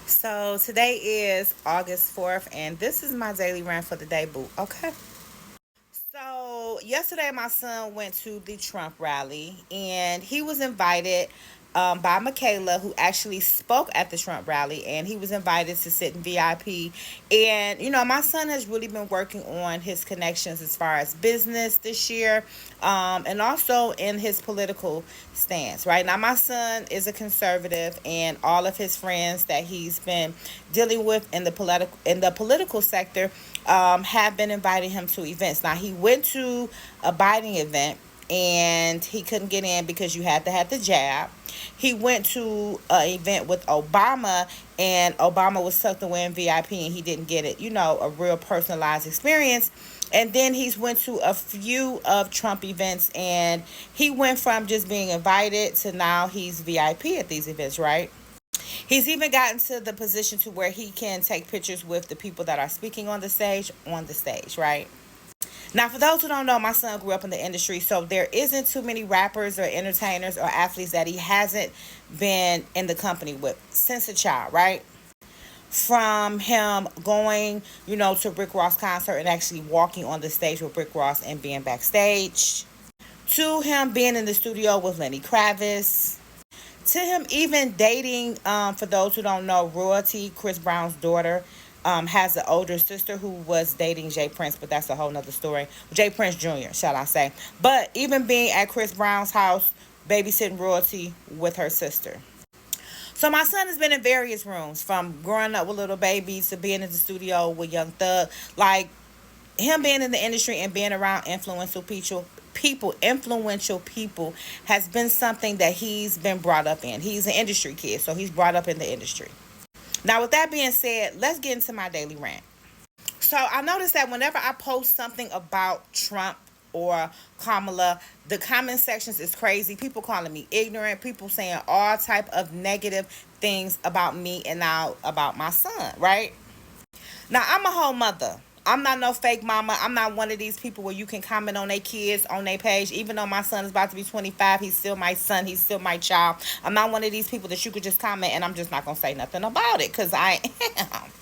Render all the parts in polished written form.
So today is August 4th, and this is my daily rant for the day, boo. Okay. So yesterday, my son went to the Trump rally, and he was invited by Michaela, who actually spoke at the Trump rally, and he was invited to sit in VIP. And my son has really been working on his connections as far as business this year, and also in his political stance. Right now, my son is a conservative, and all of his friends that he's been dealing with in the political sector have been inviting him to events. Now he went to a Biden event and he couldn't get in because you had to have the jab. He went to an event with Obama and Obama was tucked away in VIP and he didn't get it, a real personalized experience. And then he's went to a few of Trump events and he went from just being invited to now he's VIP at these events, right? He's even gotten to the position to where he can take pictures with the people that are speaking on the stage, right? Now, for those who don't know, my son grew up in the industry, so there isn't too many rappers or entertainers or athletes that he hasn't been in the company with since a child, right? From him going, to Rick Ross concert and actually walking on the stage with Rick Ross and being backstage, to him being in the studio with Lenny Kravitz, to him even dating, for those who don't know, Royalty, Chris Brown's daughter, has an older sister who was dating Jay Prince, but that's a whole nother story. Jay Prince Jr., shall I say. But even being at Chris Brown's house, babysitting Royalty with her sister. So my son has been in various rooms, from growing up with little babies to being in the studio with Young Thug. Like, him being in the industry and being around influential people has been something that he's been brought up in. He's an industry kid, so he's brought up in the industry. Now, with that being said, let's get into my daily rant. So I noticed that whenever I post something about Trump or Kamala, the comment sections is crazy. People calling me ignorant, people saying all type of negative things about me and now about my son, right? Now, I'm a whole mother. I'm not no fake mama. I'm not one of these people where you can comment on their kids on their page. Even though my son is about to be 25, he's still my son. He's still my child. I'm not one of these people that you could just comment and I'm just not going to say nothing about it, because I am.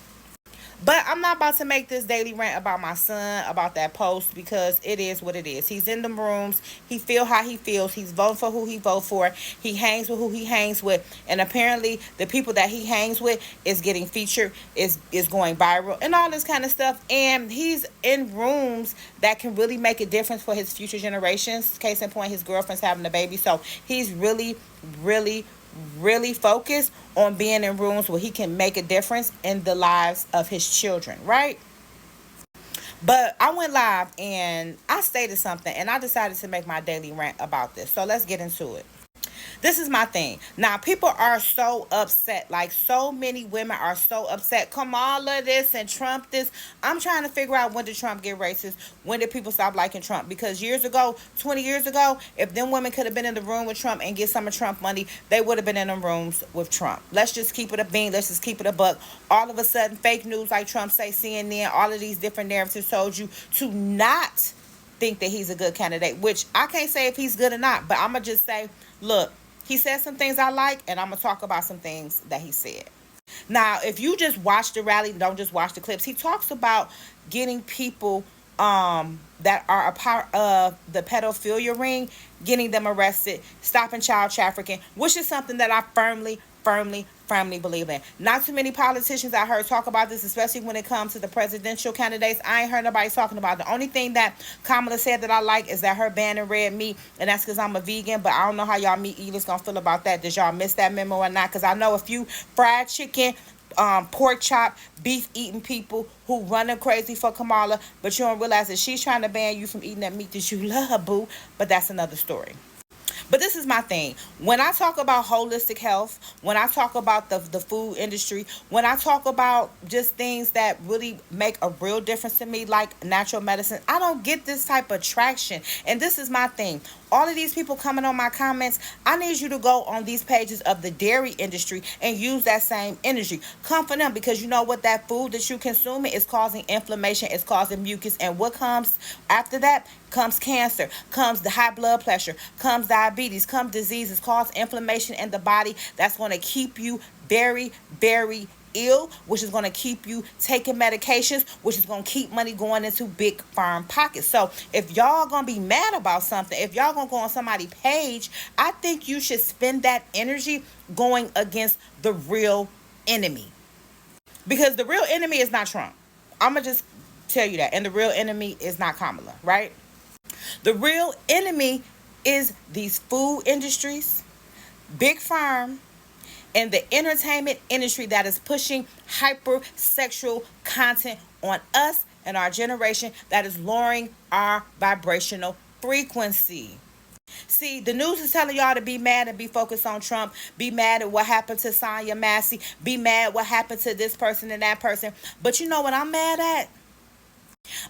But I'm not about to make this daily rant about my son, about that post, because it is what it is. He's in them rooms. He feel how he feels. He's voting for who he vote for. He hangs with who he hangs with. And apparently the people that he hangs with is getting featured, is going viral, and all this kind of stuff. And he's in rooms that can really make a difference for his future generations. Case in point, his girlfriend's having a baby. So he's really, really, really focused on being in rooms where he can make a difference in the lives of his children, right? But I went live and I stated something and I decided to make my daily rant about this. So let's get into it. This is my thing. Now, people are so upset. Like, so many women are so upset. Kamala this and Trump this. I'm trying to figure out, when did Trump get racist? When did people stop liking Trump? Because years ago, 20 years ago, if them women could have been in the room with Trump and get some of Trump money, they would have been in them rooms with Trump. Let's just keep it a bean. Let's just keep it a buck. All of a sudden, fake news like Trump say, CNN, all of these different narratives told you to not think that he's a good candidate, which I can't say if he's good or not, but I'm going to just say, look, he said some things I like, and I'm going to talk about some things that he said. Now, if you just watch the rally, don't just watch the clips, he talks about getting people that are a part of the pedophilia ring, getting them arrested, stopping child trafficking, which is something that I firmly believe in. Not too many politicians I heard talk about this, especially when it comes to the presidential candidates. I ain't heard nobody talking about it. The only thing that Kamala said that I like is that her banning red meat, and that's because I'm a vegan, but I don't know how y'all meat eaters gonna feel about that. Did y'all miss that memo or not? Because I know a few fried chicken, pork chop, beef eating people who running crazy for Kamala, but you don't realize that she's trying to ban you from eating that meat that you love, boo. But that's another story. But this is my thing. When I talk about holistic health, when I talk about the food industry, when I talk about just things that really make a real difference to me, like natural medicine, I don't get this type of traction. And this is my thing. All of these people coming on my comments, I need you to go on these pages of the dairy industry and use that same energy. Come for them, because you know what? That food that you consuming is causing inflammation, it's causing mucus, and what comes after that? Comes cancer, comes the high blood pressure, comes diabetes, comes diseases, cause inflammation in the body that's going to keep you very, very ill, which is going to keep you taking medications, which is going to keep money going into big firm pockets. So if y'all going to be mad about something, if y'all going to go on somebody's page, I think you should spend that energy going against the real enemy. Because the real enemy is not Trump. I'm going to just tell you that. And the real enemy is not Kamala, right? The real enemy is these food industries, big farm, and the entertainment industry that is pushing hypersexual content on us and our generation that is lowering our vibrational frequency. See, the news is telling y'all to be mad and be focused on Trump. Be mad at what happened to Sonya Massey. Be mad what happened to this person and that person. But you know what I'm mad at?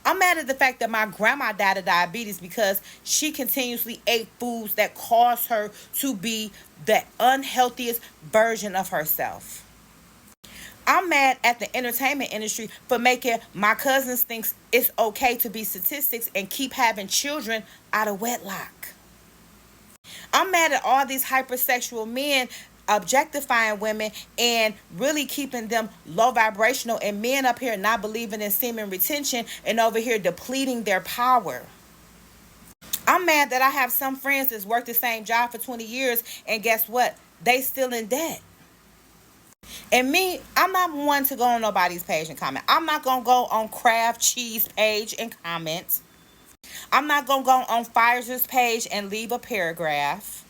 I'm mad at the fact that my grandma died of diabetes because she continuously ate foods that caused her to be the unhealthiest version of herself. I'm mad at the entertainment industry for making my cousins think it's okay to be statistics and keep having children out of wedlock. I'm mad at all these hypersexual men objectifying women and really keeping them low vibrational, and men up here not believing in semen retention and over here depleting their power. I'm mad that I have some friends that's worked the same job for 20 years and guess what? They still in debt. And me, I'm not one to go on nobody's page and comment. I'm not going to go on Kraft Cheese page and comment. I'm not going to go on Pfizer's page and leave a paragraph.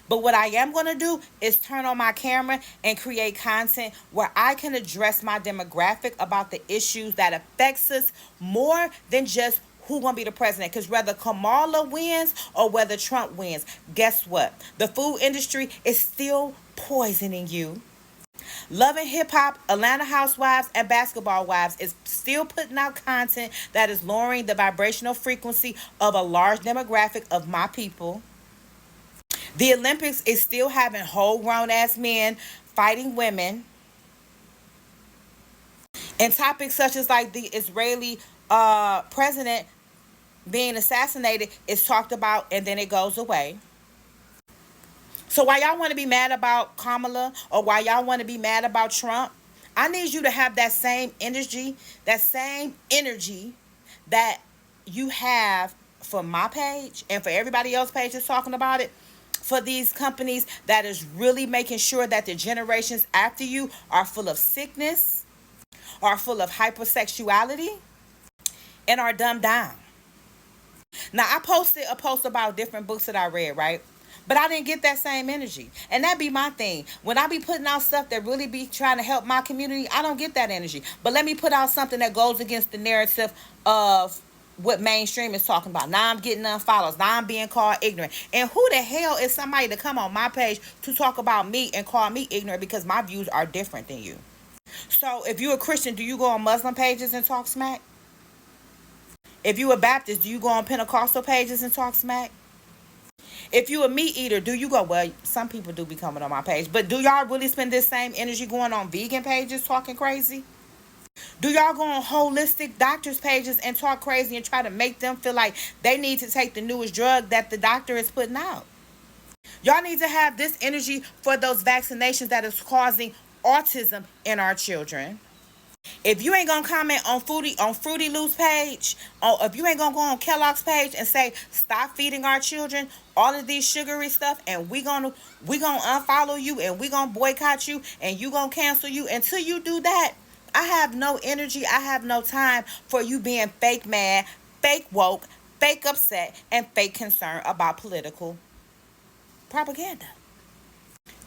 But what I am going to do is turn on my camera and create content where I can address my demographic about the issues that affects us more than just who going to be the president. Because whether Kamala wins or whether Trump wins, guess what? The food industry is still poisoning you. Love and Hip Hop, Atlanta Housewives, and Basketball Wives is still putting out content that is lowering the vibrational frequency of a large demographic of my people. The Olympics is still having whole grown ass men fighting women. And topics such as like the Israeli president being assassinated is talked about and then it goes away. So why y'all want to be mad about Kamala or why y'all want to be mad about Trump, I need you to have that same energy that you have for my page and for everybody else's page that's talking about it, for these companies that is really making sure that the generations after you are full of sickness, are full of hypersexuality, and are dumbed down. Now, I posted a post about different books that I read, right? But I didn't get that same energy. And that be my thing. When I be putting out stuff that really be trying to help my community, I don't get that energy. But let me put out something that goes against the narrative of what mainstream is talking about. Now I'm getting unfollows. Now I'm being called ignorant. And who the hell is somebody to come on my page to talk about me and call me ignorant because my views are different than you? So if you're a Christian, do you go on Muslim pages and talk smack? If you a Baptist, do you go on Pentecostal pages and talk smack? If you a meat eater, do you go, well, some people do be coming on my page, but do y'all really spend this same energy going on vegan pages talking crazy? Do y'all go on holistic doctors pages and talk crazy and try to make them feel like they need to take the newest drug that the doctor is putting out? Y'all need to have this energy for those vaccinations that is causing autism in our children. If you ain't gonna comment on Fruity Loop's page, or if you ain't gonna go on Kellogg's page and say stop feeding our children all of these sugary stuff, and we gonna unfollow you and we gonna boycott you and you gonna cancel you, until you do that, I have no energy, I have no time for you being fake mad, fake woke, fake upset, and fake concern about political propaganda.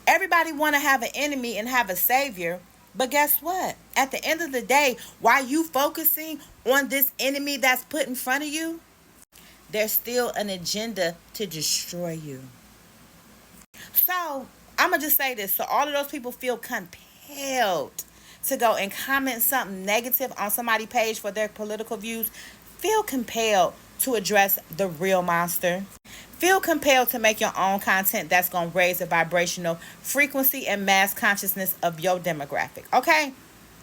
Everybody want to have an enemy and have a savior. But guess what? At the end of the day, while you focusing on this enemy that's put in front of you, there's still an agenda to destroy you. So, I'm going to just say this. So all of those people feel compelled to go and comment something negative on somebody's page for their political views. Feel compelled to address the real monster. Feel compelled to make your own content that's going to raise the vibrational frequency and mass consciousness of your demographic. Okay?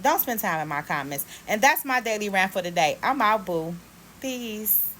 Don't spend time in my comments. And that's my daily rant for today. I'm out, boo. Peace.